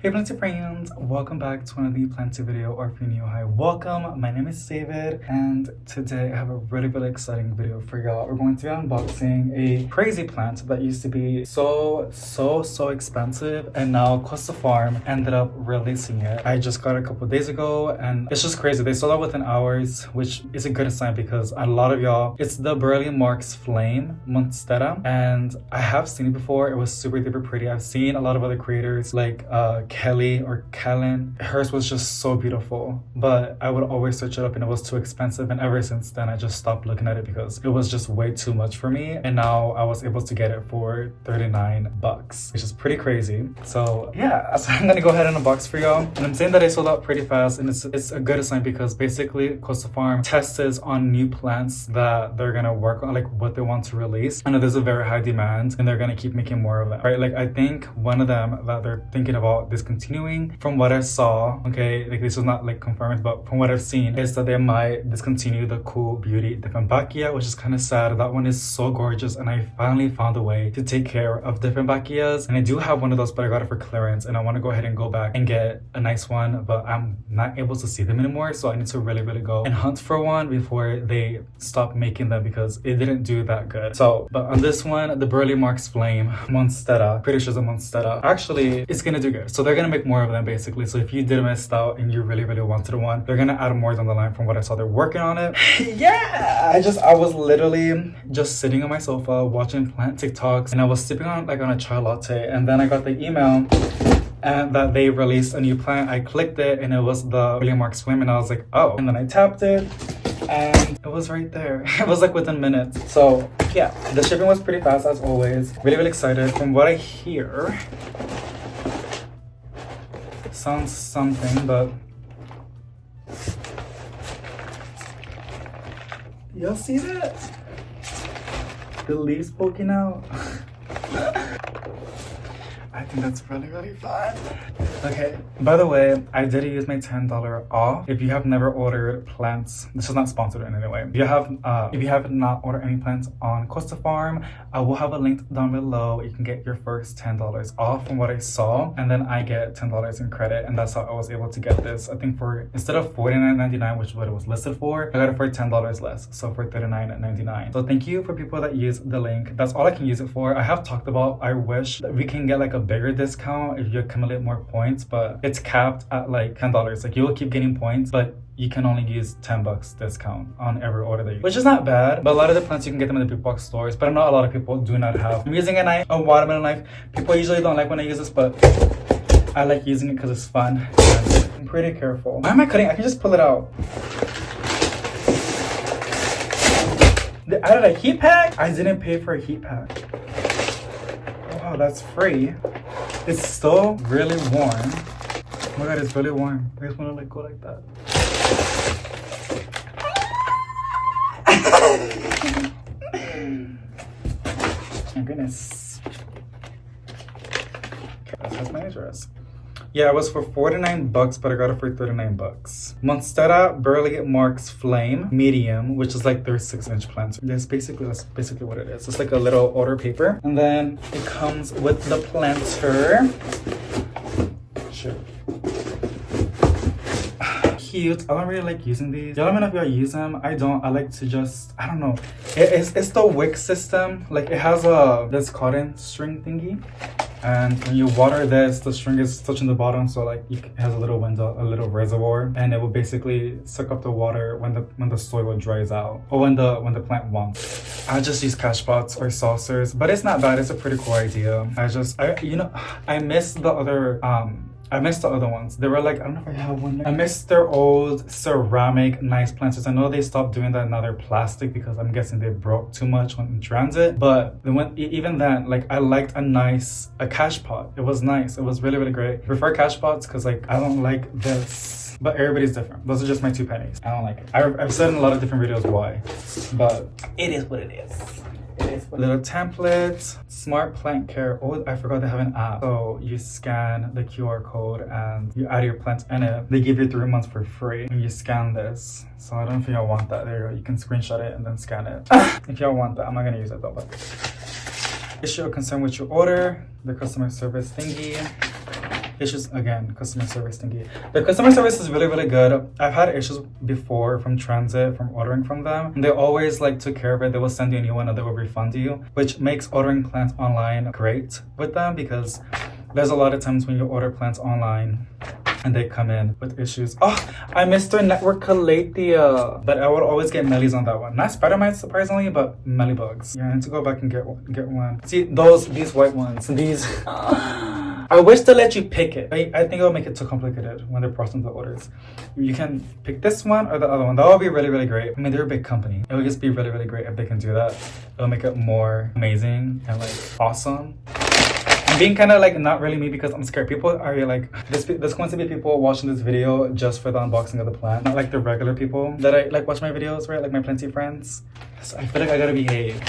Hey Plenty friends, welcome back to another Plenty video, or if you're new, hi, welcome. My name is David and today I have a really exciting video for y'all. We're going to be unboxing a crazy plant that used to be so expensive, and now Costa Farm ended up releasing it. I just got it a couple days ago and it's just crazy. They sold out within hours, which is a good sign because a lot of y'all, it's the Burle Marx Flame Monstera, and I have seen it before. It was super duper pretty. I've seen a lot of other creators like Kelly or Kellen. Hers was just so beautiful, but I would always search it up and it was too expensive, and ever since then I just stopped looking at it because it was just way too much for me. And now I was able to get it for 39 bucks, which is pretty crazy. So yeah, so I'm gonna go ahead and unbox for y'all, and I'm saying that I sold out pretty fast, and it's a good sign because basically Costa Farm tests on new plants that they're gonna work on, like what they want to release. I know there's a very high demand and they're gonna keep making more of them, right? Like I think one of them that they're thinking about discontinuing, from what I saw, okay, like this was not like confirmed, but from what I've seen, is that they might discontinue the Cool Beauty Dieffenbachia, which is kind of sad. That one is so gorgeous, and I finally found a way to take care of Dieffenbachias, and I do have one of those, but I got it for clearance, and I want to go ahead and go back and get a nice one, but I'm not able to see them anymore, so I need to really go and hunt for one before they stop making them because it didn't do that good. So, but on this one, the Burle Marx Flame Monstera, pretty sure it's a Monstera, actually it's gonna do good. So they're gonna make more of them basically. So if you did miss out and you really wanted one, they're gonna add more down the line. From what I saw, they're working on it. Yeah, I was literally just sitting on my sofa watching plant TikToks, and I was sipping on a chai latte, and then I got the email and that they released a new plant. I clicked it and it was the Burle Marx Flame, and I was like, oh, and then I tapped it and it was right there. It was like within minutes. So yeah, the shipping was pretty fast as always. Really excited. From what I hear, sounds something, but y'all see that? The leaves poking out. I think that's really fun. Okay, by the way, I did use my $10 off. If you have never ordered plants, this is not sponsored in any way. If you have not ordered any plants on Costa Farm, I will have a link down below. You can get your first $10 off from what I saw, and then I get $10 in credit, and that's how I was able to get this. I think for, instead of $49.99, which is what it was listed for, I got it for $10 less, so for $39.99. So thank you for people that use the link. That's all I can use it for. I have talked about, I wish that we can get like a bigger discount if you accumulate more points, but it's capped at like $10. Like you will keep getting points, but you can only use 10 bucks discount on every order that you, which is not bad. But a lot of the plants you can get them in the big box stores, but I know a lot of people do not have. I'm using a watermelon knife. People usually don't like when I use this, but I like using it because it's fun. And I'm pretty careful. Why am I cutting? I can just pull it out. They added a heat pack? I didn't pay for a heat pack. Wow, that's free. It's still really warm. Oh my god, it's really warm. I just want to like go like that. My goodness. Okay, that's my address. Yeah, it was for 49 bucks, but I got it for 39 bucks. Monstera Burle Marx Flame Medium, which is like their 6-inch plant. That's basically what it is. It's like a little order paper. And then it comes with the planter. Sure. Cute. I don't really like using these. Y'all let me know if y'all use them. I don't. I like to just, I don't know. It's the wick system. Like it has this cotton string thingy. And when you water this, the string is touching the bottom, so like it has a little window, a little reservoir, and it will basically suck up the water when the soil dries out, or when the plant wants. I just use cash pots or saucers, but it's not bad. It's a pretty cool idea. I miss the other ones. They were like, I don't know if I have one. I miss their old ceramic nice planters. I know they stopped doing that, now they're plastic because I'm guessing they broke too much when in transit. But even then, like I liked a cash pot. It was nice. It was really great. I prefer cash pots because like I don't like this. But everybody's different. Those are just my 2 pennies. I don't like it. I've said in a lot of different videos why, but it is what it is. Little template, smart plant care. Oh, I forgot they have an app. So you scan the QR code and you add your plants in it. They give you 3 months for free when you scan this. So I don't think y'all want that. There you go. You can screenshot it and then scan it. If y'all want that, I'm not gonna use it though. But issue a concern with your order, the customer service thingy. issues again, customer service thingy. The customer service is really, really good. I've had issues before from transit, from ordering from them. And they always like took care of it. They will send you a new one or they will refund you, which makes ordering plants online great with them, because there's a lot of times when you order plants online and they come in with issues. Oh, I missed their network calathea, but I would always get mellies on that one. Not spider mites, surprisingly, but melly bugs. Yeah, I need to go back and get one. See these white ones. These. I wish to let you pick it. I think it'll make it too complicated when they're processing the orders. You can pick this one or the other one. That would be really, really great. I mean, they're a big company. It would just be really, really great if they can do that. It'll make it more amazing and like awesome. I'm being kind of like not really me because I'm scared. People are like, there's going to be people watching this video just for the unboxing of the plant. Not like the regular people that I like watch my videos, right? Like my plenty friends. So I feel like I gotta behave.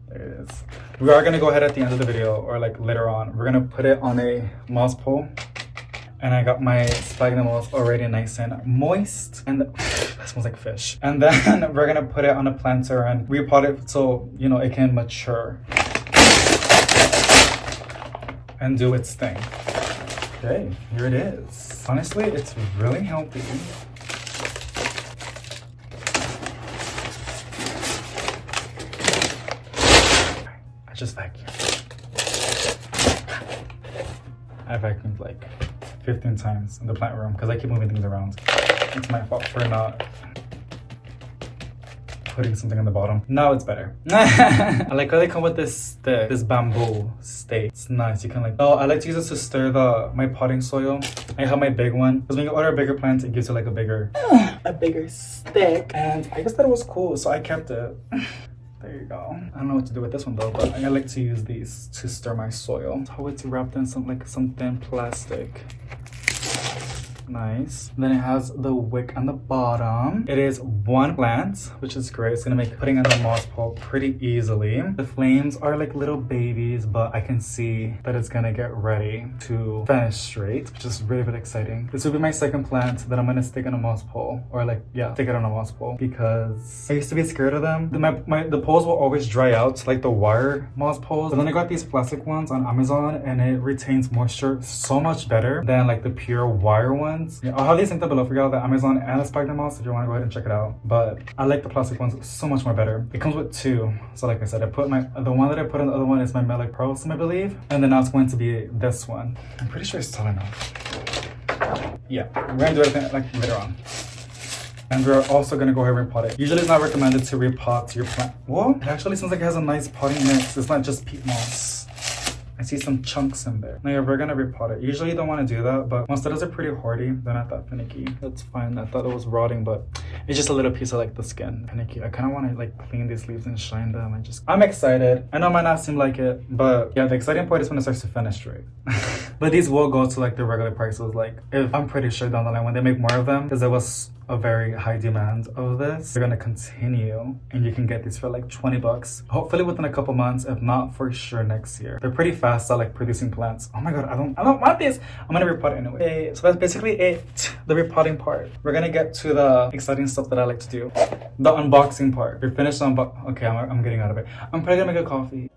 There it is. We are gonna go ahead at the end of the video or like later on. We're gonna put it on a moss pole. And I got my sphagnum moss already nice and moist. And that smells like fish. And then we're gonna put it on a planter and repot it so, you know, it can mature. And do its thing. Okay, here it is. Honestly, it's really healthy. I just vacuumed. I vacuumed like 15 times in the plant room because I keep moving things around. It's my fault for not putting something on the bottom. Now it's better. I like how they come with this stick, this bamboo stake. It's nice. You can like, oh, I like to use this to stir my potting soil. I have my big one because when you order a bigger plant, it gives you like a bigger stick. And I just thought it was cool, so I kept it. There you go. I don't know what to do with this one though, but I like to use these to stir my soil. So it's wrapped in some thin plastic. Nice. Then it has the wick on the bottom. It is one plant, which is great. It's gonna make putting in the moss pole pretty easily. The flames are like little babies, but I can see that it's gonna get ready to fenestrate, which is really, really exciting. This will be my second plant that I'm gonna stick on a moss pole, or like, yeah, stick it on a moss pole, because I used to be scared of them. The poles will always dry out, like the wire moss poles. And then I got these plastic ones on Amazon, and it retains moisture so much better than like the pure wire ones. Yeah, I'll have these linked below for y'all, the Amazon and the sphagnum moss, if you want to go ahead and check it out. But I like the plastic ones so much more better. It comes with two. So like I said, the one that I put on the other one is my Melic Prosum, I believe. And then now it's going to be this one. I'm pretty sure it's tall enough. Yeah, we're going to do everything like later on. And we're also going to go ahead and repot it. Usually it's not recommended to repot your plant. Whoa, it actually seems like it has a nice potting mix. It's not just peat moss. I see some chunks in there. Now, yeah, we're gonna repot it. Usually you don't want to do that, but mosquitoes are pretty hardy. They're not that finicky. That's fine. I thought it was rotting, but it's just a little piece of like the skin. Finicky. I kind of want to like clean these leaves and shine them. I'm excited. I know it might not seem like it, but yeah, the exciting part is when it starts to fenestrate. But these will go to like the regular prices. Like, if I'm pretty sure down the line when they make more of them, because there was a very high demand of this, they're gonna continue, and you can get these for like 20 bucks. Hopefully within a couple months, if not for sure next year. They're pretty fast at like producing plants. Oh my god, I don't want this. I'm gonna repot it anyway. Okay, so that's basically it, the repotting part. We're gonna get to the exciting stuff that I like to do, the unboxing part. We're finished okay, I'm getting out of it. I'm probably gonna make a coffee.